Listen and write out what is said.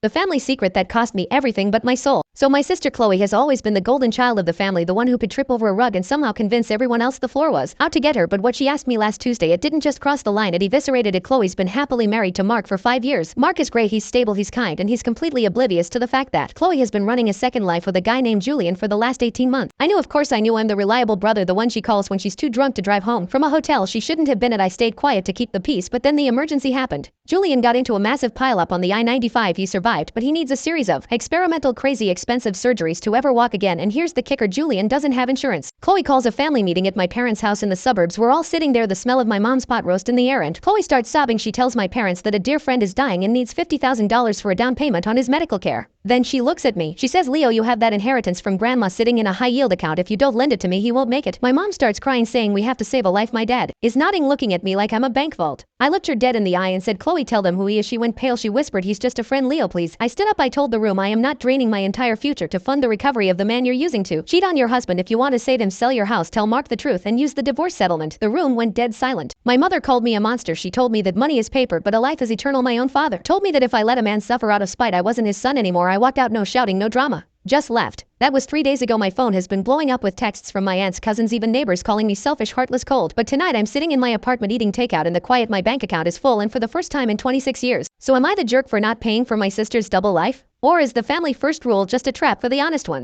The family secret that cost me everything but my soul. So my sister Chloe has always been the golden child of the family, the one who could trip over a rug and somehow convince everyone else the floor was out to get her. But what she asked me last Tuesday, it didn't just cross the line, it eviscerated it. Chloe's been happily married to Mark for 5 years. Mark is great, he's stable, he's kind, and he's completely oblivious to the fact that Chloe has been running a second life with a guy named Julian for the last 18 months. I knew, of course I knew, I'm the reliable brother, the one she calls when she's too drunk to drive home from a hotel she shouldn't have been at. I stayed quiet to keep the peace, but then the emergency happened. Julian got into a massive pileup on the I-95. He survived, but he needs a series of experimental, crazy, expensive surgeries to ever walk again. And here's the kicker, Julian doesn't have insurance. Chloe calls a family meeting at my parents' house in the suburbs. We're all sitting there, the smell of my mom's pot roast in the air, and Chloe starts sobbing. She tells my parents that a dear friend is dying and needs $50,000 for a down payment on his medical care. Then she looks at me. She says, "Leo, you have that inheritance from grandma sitting in a high-yield account. If you don't lend it to me, he won't make it." My mom starts crying, saying we have to save a life. My dad is nodding, looking at me like I'm a bank vault. I looked her dead in the eye and said, "Chloe, tell them who he is." She went pale. She whispered, "He's just a friend, Leo, please." I stood up. I told the room, "I am not draining my entire future to fund the recovery of the man you're using to cheat on your husband. If you want to save him, sell your house, tell Mark the truth, and use the divorce settlement." The room went dead silent. My mother called me a monster. She told me that money is paper, but a life is eternal. My own father told me that if I let a man suffer out of spite, I wasn't his son anymore. I walked out, no shouting, no drama. Just left. That was 3 days ago. My phone has been blowing up with texts from my aunts, cousins, even neighbors calling me selfish, heartless, cold. But tonight I'm sitting in my apartment eating takeout in the quiet. My bank account is full, and for the first time in 26 years. So am I the jerk for not paying for my sister's double life? Or is the family first rule just a trap for the honest ones?